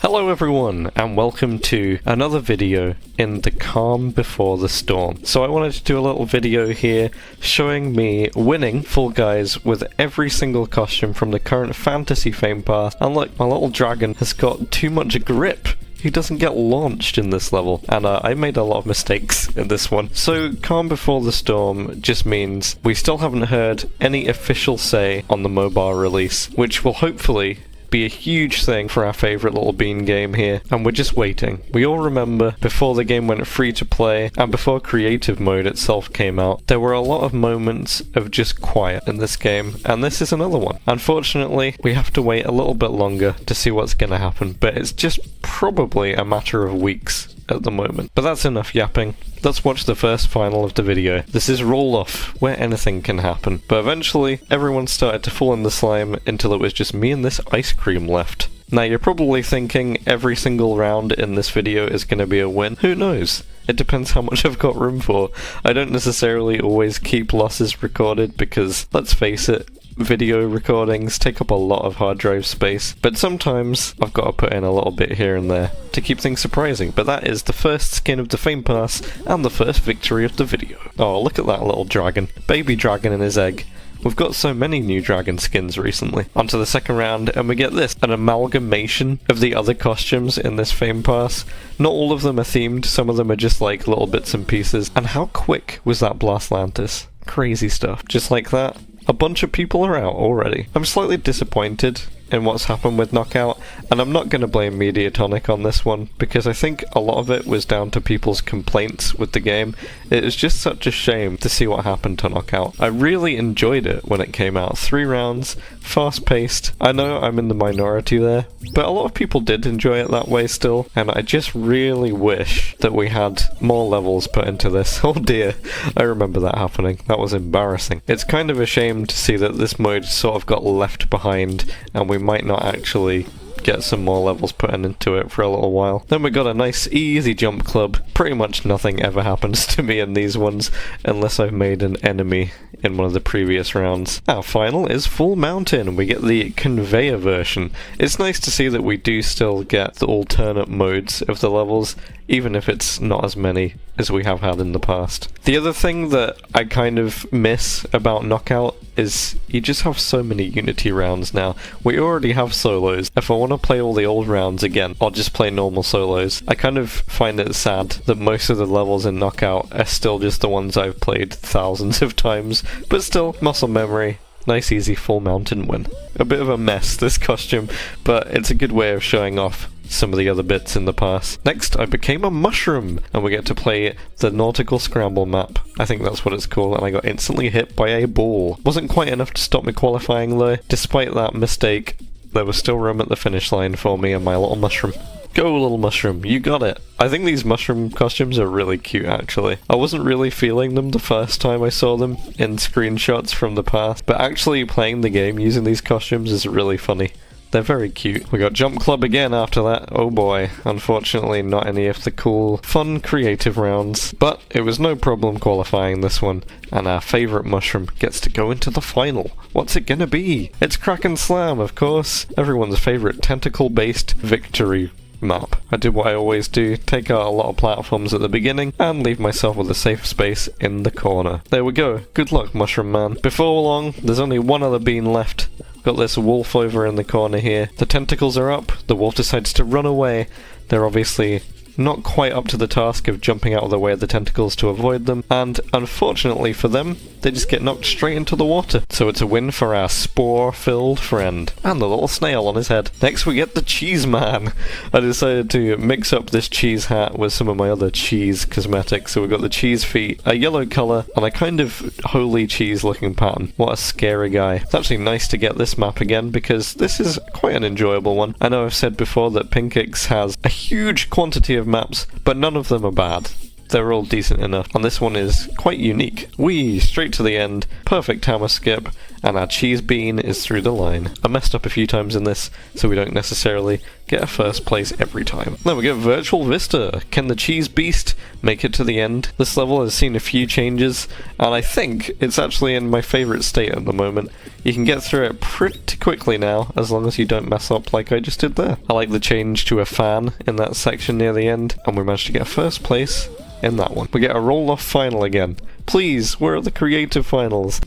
Hello everyone, and welcome to another video in the calm before the storm. So I wanted to do a little video here showing me winning Fall Guys with every single costume from the current Fantasy Fame Pass. And look, my little dragon has got too much grip. He doesn't get launched in this level, and I made a lot of mistakes in this one. So calm before the storm just means we still haven't heard any official say on the mobile release, which will hopefully be a huge thing for our favourite little bean game here, and we're just waiting. We all remember before the game went free to play and before creative mode itself came out, there were a lot of moments of just quiet in this game, and this is another one. Unfortunately, we have to wait a little bit longer to see what's going to happen, but it's just probably a matter of weeks at the moment. But that's enough yapping. Let's watch the first final of the video. This is Roll Off, where anything can happen. But eventually, everyone started to fall in the slime until it was just me and this ice cream left. Now you're probably thinking every single round in this video is going to be a win. Who knows? It depends how much I've got room for. I don't necessarily always keep losses recorded because, let's face it, video recordings take up a lot of hard drive space, but sometimes I've got to put in a little bit here and there to keep things surprising. But that is the first skin of the Fame Pass and the first victory of the video. Oh, look at that little dragon. Baby dragon in his egg. We've got so many new dragon skins recently. Onto the second round, and we get this, an amalgamation of the other costumes in this Fame Pass. Not all of them are themed, some of them are just like little bits and pieces. And how quick was that Blastlantis? Crazy stuff. Just like that, a bunch of people are out already. I'm slightly disappointed in what's happened with Knockout, and I'm not going to blame Mediatonic on this one, because I think a lot of it was down to people's complaints with the game. It is just such a shame to see what happened to Knockout. I really enjoyed it when it came out. 3 rounds, fast-paced. I know I'm in the minority there, but a lot of people did enjoy it that way still, and I just really wish that we had more levels put into this. Oh dear, I remember that happening. That was embarrassing. It's kind of a shame to see that this mode sort of got left behind, and we might not actually get some more levels put into it for a little while. Then we got a nice easy jump club. Pretty much nothing ever happens to me in these ones unless I've made an enemy in one of the previous rounds. Our final is Full Mountain. We get the conveyor version. It's nice to see that we do still get the alternate modes of the levels, even if it's not as many as we have had in the past. The other thing that I kind of miss about Knockout is you just have so many Unity rounds now. We already have solos. If I want to play all the old rounds again, I'll just play normal solos. I kind of find it sad that most of the levels in Knockout are still just the ones I've played thousands of times, but still, muscle memory. Nice easy Full Mountain win. A bit of a mess, this costume, but it's a good way of showing off some of the other bits in the past. Next, I became a mushroom, and we get to play the Nautical Scramble map. I think that's what it's called, and I got instantly hit by a ball. Wasn't quite enough to stop me qualifying though. Despite that mistake, there was still room at the finish line for me and my little mushroom. Go little mushroom, you got it! I think these mushroom costumes are really cute actually. I wasn't really feeling them the first time I saw them in screenshots from the past, but actually playing the game using these costumes is really funny. They're very cute. We got Jump Club again after that. Oh boy. Unfortunately, not any of the cool, fun, creative rounds. But it was no problem qualifying this one. And our favourite mushroom gets to go into the final. What's it gonna be? It's Kraken Slam, of course. Everyone's favourite tentacle-based victory map. I did what I always do, take out a lot of platforms at the beginning, and leave myself with a safe space in the corner. There we go. Good luck, Mushroom Man. Before long, there's only one other bean left. Got this wolf over in the corner here. The tentacles are up, the wolf decides to run away. They're obviously not quite up to the task of jumping out of the way of the tentacles to avoid them, and unfortunately for them, they just get knocked straight into the water. So it's a win for our spore-filled friend. And the little snail on his head. Next we get the Cheese Man. I decided to mix up this cheese hat with some of my other cheese cosmetics. So we've got the cheese feet, a yellow colour, and a kind of holy cheese looking pattern. What a scary guy. It's actually nice to get this map again because this is quite an enjoyable one. I know I've said before that Pinkix has a huge quantity of maps, but none of them are bad. They're all decent enough, and this one is quite unique. Whee! Straight to the end, perfect hammer skip, and our cheese bean is through the line. I messed up a few times in this, so we don't necessarily get a first place every time. Then we get Virtual Vista. Can the cheese beast make it to the end? This level has seen a few changes, and I think it's actually in my favourite state at the moment. You can get through it pretty quickly now, as long as you don't mess up like I just did there. I like the change to a fan in that section near the end, and we managed to get first place in that one. We get a roll-off final again. Please, where are the creative finals?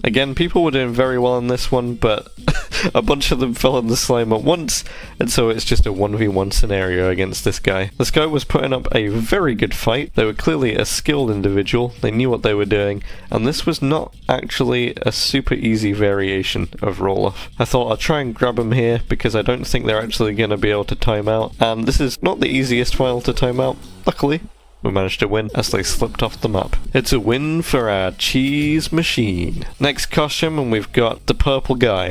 Again, people were doing very well in this one, but a bunch of them fell in the slime at once, and so it's just a 1v1 scenario against this guy. This guy was putting up a very good fight. They were clearly a skilled individual, they knew what they were doing, and this was not actually a super easy variation of roll-off. I thought I'd try and grab him here, because I don't think they're actually going to be able to time out, and this is not the easiest final to time out, luckily. We managed to win as they slipped off the map. It's a win for our cheese machine. Next costume, and we've got the purple guy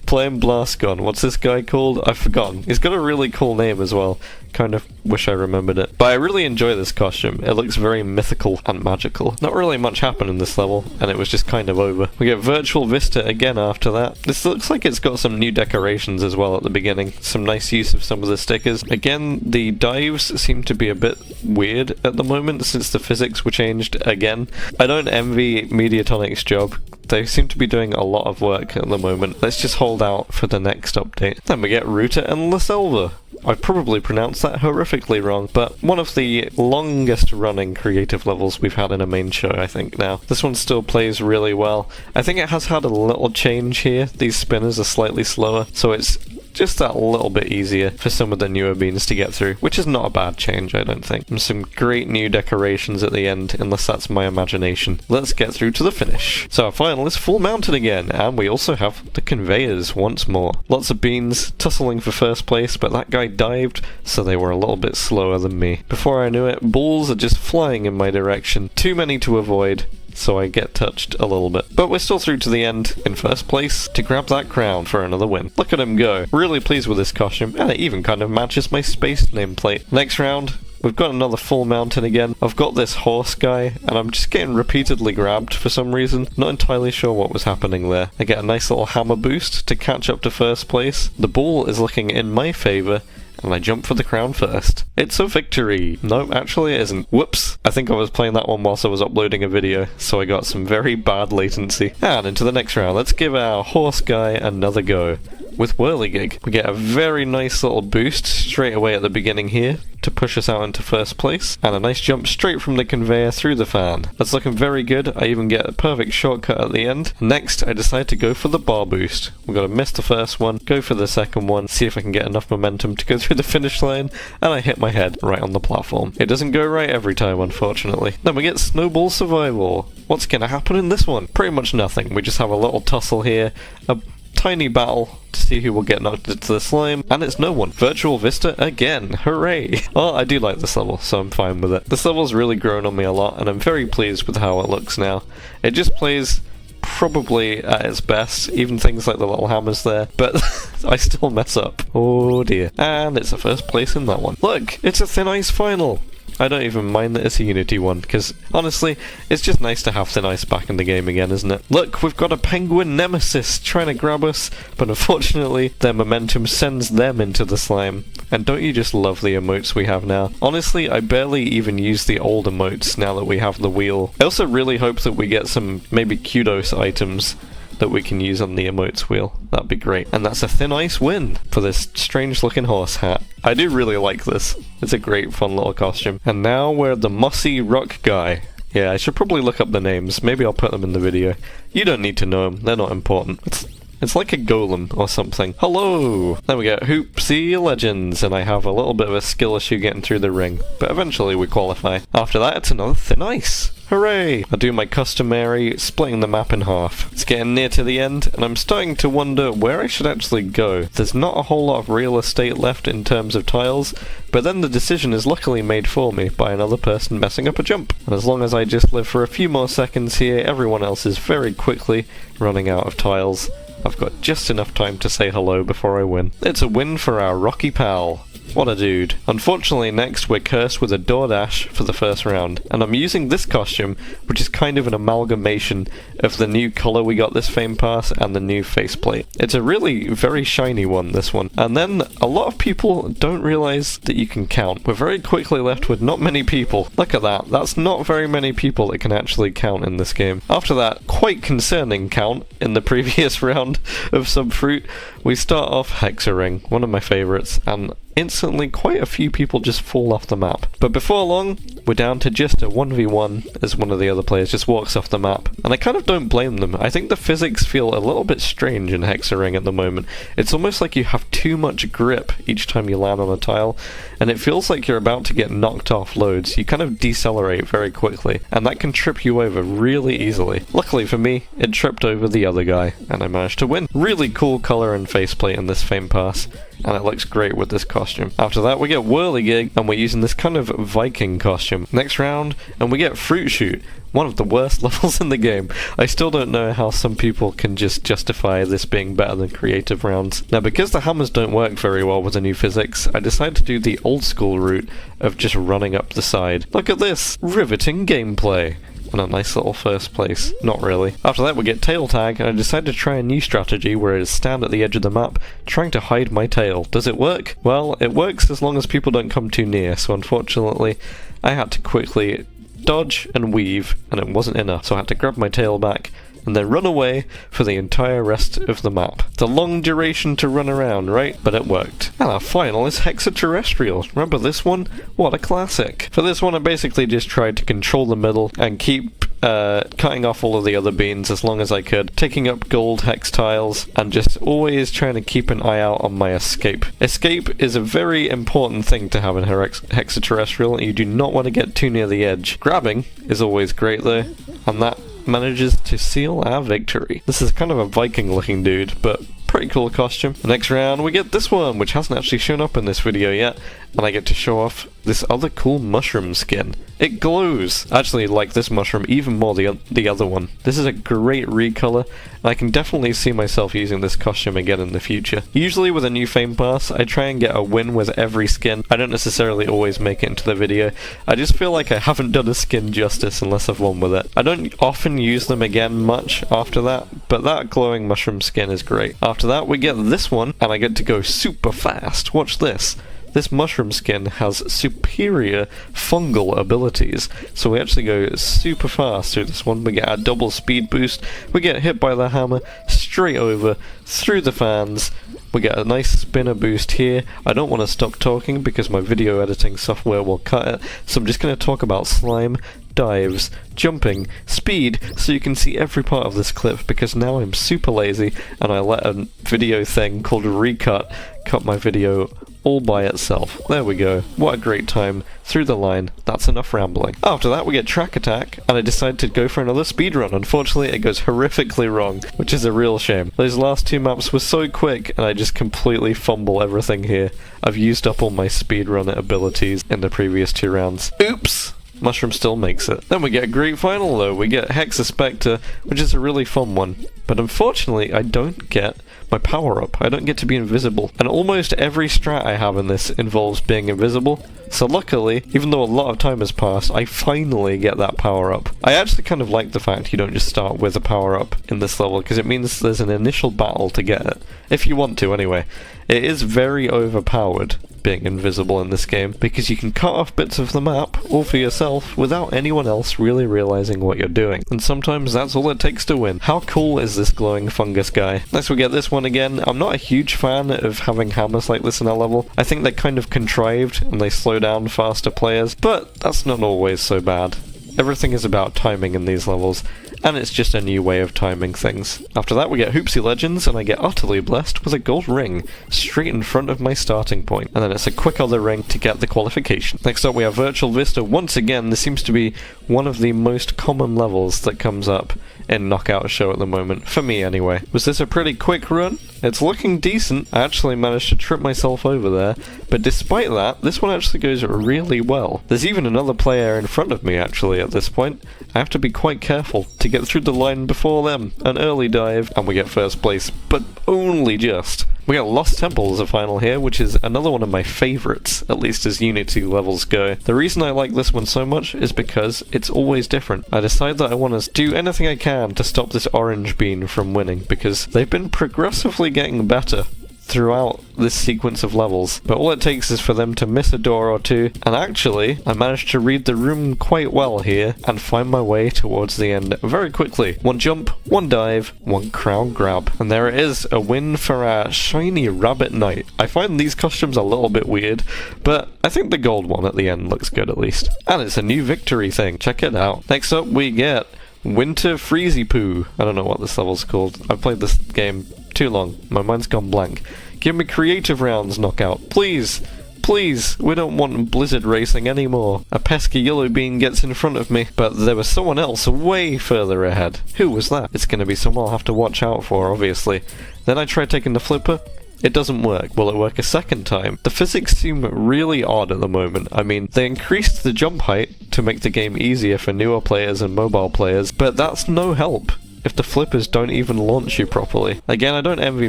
playing Blastgon. What's this guy called? I've forgotten. He's got a really cool name as well. Kind of wish I remembered it. But I really enjoy this costume. It looks very mythical and magical. Not really much happened in this level, and it was just kind of over. We get Virtual Vista again after that. This looks like it's got some new decorations as well at the beginning. Some nice use of some of the stickers. Again, the dives seem to be a bit weird at the moment since the physics were changed again. I don't envy Mediatonic's job. They seem to be doing a lot of work at the moment. Let's just hold out for the next update. Then we get Ruta and La Selva. I probably pronounced that horrifically wrong, but one of the longest running creative levels we've had in a main show, I think, now. This one still plays really well. I think it has had a little change here. These spinners are slightly slower, so it's just that little bit easier for some of the newer beans to get through, which is not a bad change, I don't think. And some great new decorations at the end, unless that's my imagination. Let's get through to the finish. So our final is full mounted again, and we also have the conveyors once more. Lots of beans tussling for first place, but that guy dived, so they were a little bit slower than me. Before I knew it, balls are just flying in my direction. Too many to avoid, so I get touched a little bit. But we're still through to the end, in first place, to grab that crown for another win. Look at him go. Really pleased with this costume, and it even kind of matches my space nameplate. Next round, we've got another full mountain again. I've got this horse guy, and I'm just getting repeatedly grabbed for some reason. Not entirely sure what was happening there. I get a nice little hammer boost to catch up to first place. The ball is looking in my favour, and I jump for the crown first. It's a victory! No, actually it isn't. Whoops! I think I was playing that one whilst I was uploading a video, so I got some very bad latency. And into the next round, let's give our horse guy another go. With Whirligig, we get a very nice little boost straight away at the beginning here to push us out into first place, and a nice jump straight from the conveyor through the fan. That's looking very good. I even get a perfect shortcut at the end. Next, I decide to go for the bar boost. We're going to miss the first one, go for the second one, see if I can get enough momentum to go through the finish line, and I hit my head right on the platform. It doesn't go right every time, unfortunately. Then we get Snowball Survival. What's going to happen in this one? Pretty much nothing. We just have a little tussle here, a tiny battle to see who will get knocked into the slime, and it's no one. Virtual Vista again, hooray! Well, I do like this level, so I'm fine with it. This level's really grown on me a lot, and I'm very pleased with how it looks now. It just plays probably at its best, even things like the little hammers there, but I still mess up. Oh dear. And it's a first place in that one. Look, it's a Thin Ice final! I don't even mind that it's a Unity one, because honestly, it's just nice to have Thin Ice back in the game again, isn't it? Look, we've got a penguin nemesis trying to grab us, but unfortunately, their momentum sends them into the slime. And don't you just love the emotes we have now? Honestly, I barely even use the old emotes now that we have the wheel. I also really hope that we get some maybe kudos items that we can use on the emotes wheel. That'd be great. And that's a Thin Ice win for this strange looking horse hat. I do really like this. It's a great fun little costume. And now we're the Mossy Rock guy. Yeah, I should probably look up the names. Maybe I'll put them in the video. You don't need to know them. They're not important. It's like a golem or something. Hello! Then we get Hoopsie Legends, and I have a little bit of a skill issue getting through the ring, but eventually we qualify. After that, it's another Thin Ice. Hooray! I do my customary splitting the map in half. It's getting near to the end, and I'm starting to wonder where I should actually go. There's not a whole lot of real estate left in terms of tiles, but then the decision is luckily made for me by another person messing up a jump. And as long as I just live for a few more seconds here, everyone else is very quickly running out of tiles, I've got just enough time to say hello before I win. It's a win for our Rocky pal. What a dude. Unfortunately, next we're cursed with a DoorDash for the first round, and I'm using this costume, which is kind of an amalgamation of the new colour we got this Fame Pass and the new faceplate. It's a really very shiny one, this one. And then a lot of people don't realise that you can count. We're very quickly left with not many people. Look at that. That's not very many people that can actually count in this game. After that quite concerning count in the previous round of Subfruit, we start off Hexaring, one of my favourites, and instantly quite a few people just fall off the map. But before long, we're down to just a 1v1 as one of the other players just walks off the map. And I kind of don't blame them. I think the physics feel a little bit strange in Hexaring at the moment. It's almost like you have too much grip each time you land on a tile, and it feels like you're about to get knocked off loads. You kind of decelerate very quickly, and that can trip you over really easily. Luckily for me, it tripped over the other guy, and I managed to win. Really cool colour and faceplate in this Fame Pass, and it looks great with this costume. After that we get Whirligig, and we're using this kind of Viking costume. Next round, and we get Fruit Shoot, one of the worst levels in the game. I still don't know how some people can just justify this being better than creative rounds. Now, because the hammers don't work very well with the new physics, I decided to do the old school route of just running up the side. Look at this! Riveting gameplay! And a nice little first place. Not really. After that we get Tail Tag, and I decided to try a new strategy where I stand at the edge of the map trying to hide my tail. Does it work? Well, it works as long as people don't come too near, so unfortunately I had to quickly dodge and weave, and it wasn't enough, so I had to grab my tail back and then run away for the entire rest of the map. It's a long duration to run around, right? But it worked. And our final is Hexaterrestrial. Remember this one? What a classic. For this one I basically just tried to control the middle and keep cutting off all of the other beans as long as I could, taking up gold hex tiles, and just always trying to keep an eye out on my escape. Escape is a very important thing to have in Hexaterrestrial, and you do not want to get too near the edge. Grabbing is always great though, and that manages to seal our victory. This is kind of a Viking looking dude, but pretty cool costume. The next round we get this one, which hasn't actually shown up in this video yet, and I get to show off this other cool mushroom skin. It glows! I actually like this mushroom even more than the other one. This is a great recolor, and I can definitely see myself using this costume again in the future. Usually with a new Fame Pass, I try and get a win with every skin. I don't necessarily always make it into the video. I just feel like I haven't done a skin justice unless I've won with it. I don't often use them again much after that, but that glowing mushroom skin is great. After that we get this one, and I get to go super fast. Watch this. This mushroom skin has superior fungal abilities, so we actually go super fast through this one. We get a double speed boost, we get hit by the hammer, straight over, through the fans, we get a nice spinner boost here. I don't want to stop talking because my video editing software will cut it, so I'm just going to talk about slime, dives, jumping, speed, so you can see every part of this clip, because now I'm super lazy and I let a video thing called Recut cut my video all by itself. There we go. What a great time. Through the line. That's enough rambling. After that we get Track Attack, and I decided to go for another speedrun. Unfortunately it goes horrifically wrong, which is a real shame. Those last two maps were so quick, and I just completely fumble everything here. I've used up all my speedrun abilities in the previous two rounds. Oops! Mushroom still makes it. Then we get a great final though. We get Hexa Spectre, which is a really fun one. But unfortunately I don't get my power up. I don't get to be invisible. And almost every strat I have in this involves being invisible. So luckily, even though a lot of time has passed, I finally get that power up. I actually kind of like the fact you don't just start with a power up in this level, because it means there's an initial battle to get it. If you want to, anyway. It is very overpowered being invisible in this game, because you can cut off bits of the map, all for yourself, without anyone else really realizing what you're doing. And sometimes that's all it takes to win. How cool is this glowing fungus guy? Next we get this one again. I'm not a huge fan of having hammers like this in our level. I think they're kind of contrived, and they slow down faster players, but that's not always so bad. Everything is about timing in these levels, and it's just a new way of timing things. After that we get Hoopsie Legends, and I get utterly blessed with a gold ring, straight in front of my starting point. And then it's a quick other ring to get the qualification. Next up we have Virtual Vista. Once again, this seems to be one of the most common levels that comes up in Knockout Show at the moment, for me anyway. Was this a pretty quick run? It's looking decent. I actually managed to trip myself over there, but despite that, this one actually goes really well. There's even another player in front of me actually at this point. I have to be quite careful to get through the line before them. An early dive, and we get first place, but only just. We got Lost Temple as a final here, which is another one of my favourites, at least as Unity levels go. The reason I like this one so much is because it's always different. I decide that I want to do anything I can to stop this orange bean from winning, because they've been progressively getting better throughout this sequence of levels, but all it takes is for them to miss a door or two, and actually I managed to read the room quite well here and find my way towards the end very quickly. One jump, one dive, one crown grab, and there it is, a win for our shiny rabbit knight. I find these costumes a little bit weird, but I think the gold one at the end looks good at least. And it's a new victory thing, check it out. Next up we get Winter Freezy Poo. I don't know what this level's called. I've played this game too long. My mind's gone blank. Give me creative rounds, Knockout. Please! Please! We don't want Blizzard Racing anymore. A pesky yellow bean gets in front of me, but there was someone else way further ahead. Who was that? It's gonna be someone I'll have to watch out for, obviously. Then I try taking the flipper. It doesn't work. Will it work a second time? The physics seem really odd at the moment. I mean, they increased the jump height to make the game easier for newer players and mobile players, but that's no help if the flippers don't even launch you properly. Again, I don't envy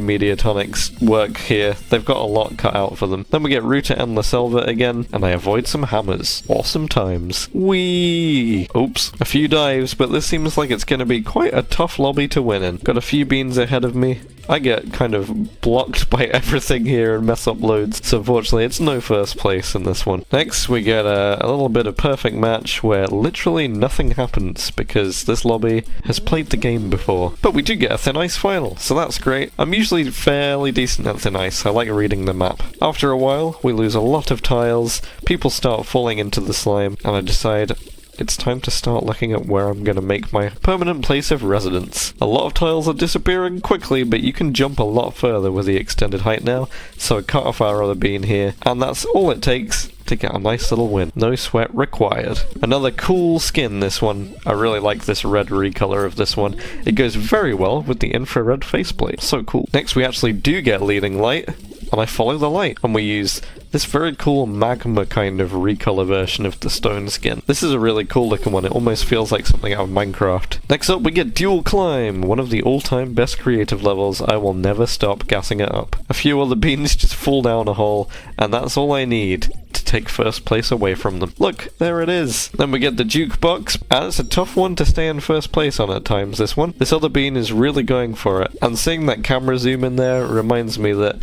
Mediatonic's work here. They've got a lot cut out for them. Then we get Ruta and La Selva again, and I avoid some hammers. Awesome times. Whee! Oops. A few dives, but this seems like it's going to be quite a tough lobby to win in. Got a few beans ahead of me. I get kind of blocked by everything here and mess up loads, so unfortunately it's no first place in this one. Next we get a little bit of perfect match where literally nothing happens because this lobby has played the game before. But we do get a Thin Ice final, so that's great. I'm usually fairly decent at Thin Ice, I like reading the map. After a while we lose a lot of tiles, people start falling into the slime, and I decide it's time to start looking at where I'm going to make my permanent place of residence. A lot of tiles are disappearing quickly, but you can jump a lot further with the extended height now, so I cut off our other bean here, and that's all it takes to get a nice little win. No sweat required. Another cool skin, this one. I really like this red recolor of this one. It goes very well with the infrared faceplate. So cool. Next we actually do get leading light, and I follow the light, and we use this very cool magma kind of recolor version of the stone skin. This is a really cool looking one, it almost feels like something out of Minecraft. Next up we get Dual Climb, one of the all-time best creative levels. I will never stop gassing it up. A few other beans just fall down a hole, and that's all I need to take first place away from them. Look, there it is! Then we get the jukebox, and it's a tough one to stay in first place on at times, this one. This other bean is really going for it, and seeing that camera zoom in there reminds me that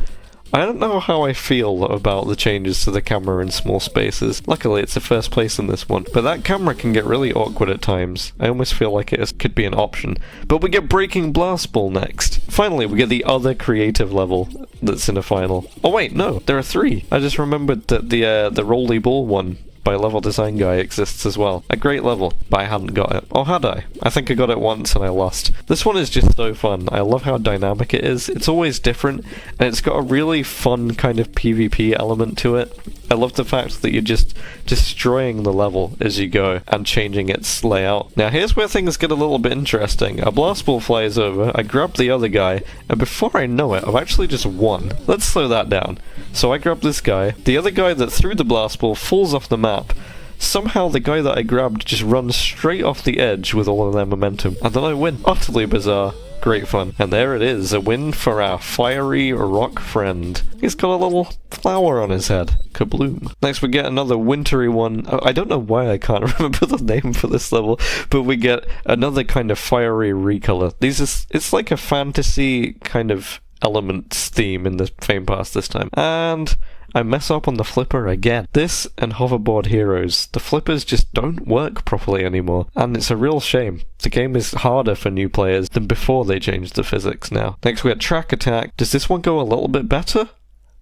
I don't know how I feel about the changes to the camera in small spaces. Luckily it's the first place in this one, but that camera can get really awkward at times. I almost feel like it could be an option. But we get Breaking Blast Ball next. Finally, we get the other creative level that's in a final. Oh wait, no, there are three. I just remembered that the Rolly Ball one by Level Design Guy exists as well. A great level, but I hadn't got it. Or had I? I think I got it once and I lost. This one is just so fun. I love how dynamic it is. It's always different, and it's got a really fun kind of PvP element to it. I love the fact that you're just destroying the level as you go and changing its layout. Now here's where things get a little bit interesting. A blast ball flies over, I grab the other guy, and before I know it, I've actually just won. Let's slow that down. So I grab this guy, the other guy that threw the blast ball falls off the map. Somehow the guy that I grabbed just runs straight off the edge with all of their momentum, and then I win. Utterly bizarre. Great fun. And there it is, a win for our fiery rock friend. He's got a little flower on his head. Kabloom. Next we get another wintry one. I don't know why I can't remember the name for this level, but we get another kind of fiery recolor. It's like a fantasy kind of elements theme in the Fame Pass this time. And I mess up on the flipper again. This and Hoverboard Heroes, the flippers just don't work properly anymore, and it's a real shame. The game is harder for new players than before they changed the physics now. Next we got Track Attack. Does this one go a little bit better?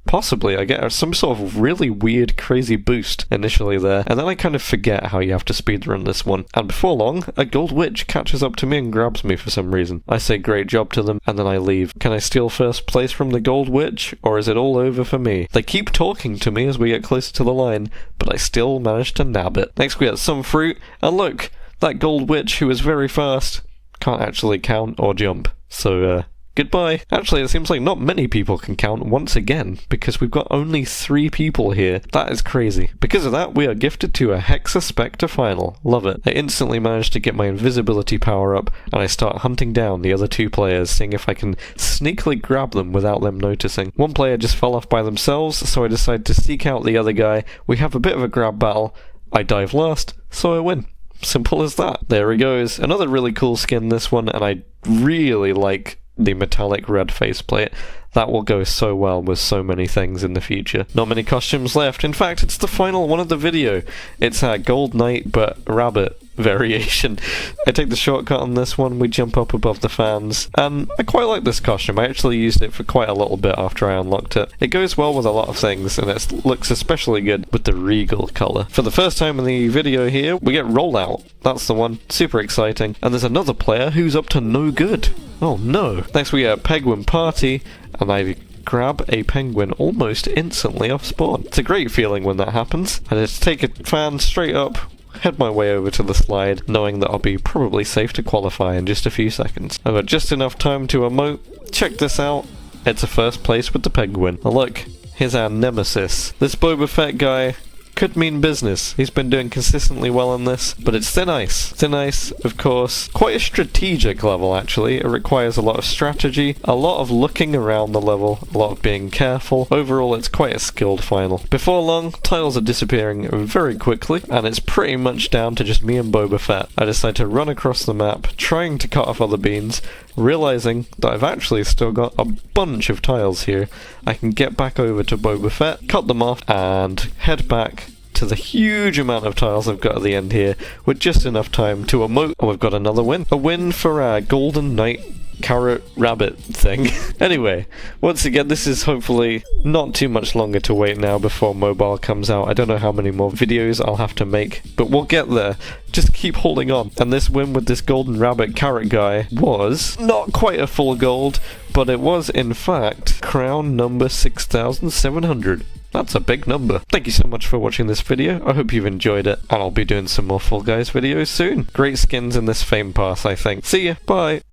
Possibly. I get some sort of really weird, crazy boost initially there, and then I kind of forget how you have to speedrun this one. And before long, a gold witch catches up to me and grabs me for some reason. I say great job to them, and then I leave. Can I steal first place from the gold witch, or is it all over for me? They keep talking to me as we get closer to the line, but I still manage to nab it. Next we get some fruit, and look! That gold witch who is very fast can't actually count or jump, so Goodbye. Actually, it seems like not many people can count once again, because we've got only 3 people here. That is crazy. Because of that, we are gifted to a Hexaspectre final. Love it. I instantly managed to get my invisibility power up, and I start hunting down the other 2 players, seeing if I can sneakily grab them without them noticing. One player just fell off by themselves, so I decide to seek out the other guy. We have a bit of a grab battle. I dive last, so I win. Simple as that. There he goes. Another really cool skin, this one, and I really like the metallic red faceplate. That will go so well with so many things in the future. Not many costumes left. In fact, it's the final one of the video. It's a Gold Knight but rabbit variation. I take the shortcut on this one. We jump up above the fans, and I quite like this costume. I actually used it for quite a little bit after I unlocked it. It goes well with a lot of things, and it looks especially good with the regal colour. For the first time in the video here, we get Rollout. That's the one. Super exciting. And there's another player who's up to no good. Oh no. Next we get Penguin Party, and I grab a penguin almost instantly off spawn. It's a great feeling when that happens. I just take a fan straight up, head my way over to the slide, knowing that I'll be probably safe to qualify in just a few seconds. I've got just enough time to emote. Check this out. It's a first place with the penguin. Now look, here's our nemesis. This Boba Fett guy could mean business. He's been doing consistently well on this, but it's Thin Ice. Thin Ice, of course, quite a strategic level actually. It requires a lot of strategy, a lot of looking around the level, a lot of being careful. Overall, it's quite a skilled final. Before long, tiles are disappearing very quickly, and it's pretty much down to just me and Boba Fett. I decide to run across the map, trying to cut off other beans, realizing that I've actually still got a bunch of tiles here. I can get back over to Boba Fett, cut them off, and head back to the huge amount of tiles I've got at the end here, with just enough time to emote, and we've got another win. A win for our Golden Knight carrot rabbit thing. Anyway, once again, this is hopefully not too much longer to wait now before mobile comes out. I don't know how many more videos I'll have to make, but we'll get there. Just keep holding on. And this win with this golden rabbit carrot guy was not quite a full gold, but it was in fact crown number 6,700. That's a big number. Thank you so much for watching this video. I hope you've enjoyed it, and I'll be doing some more Fall Guys videos soon. Great skins in this Fame Pass, I think. See ya. Bye.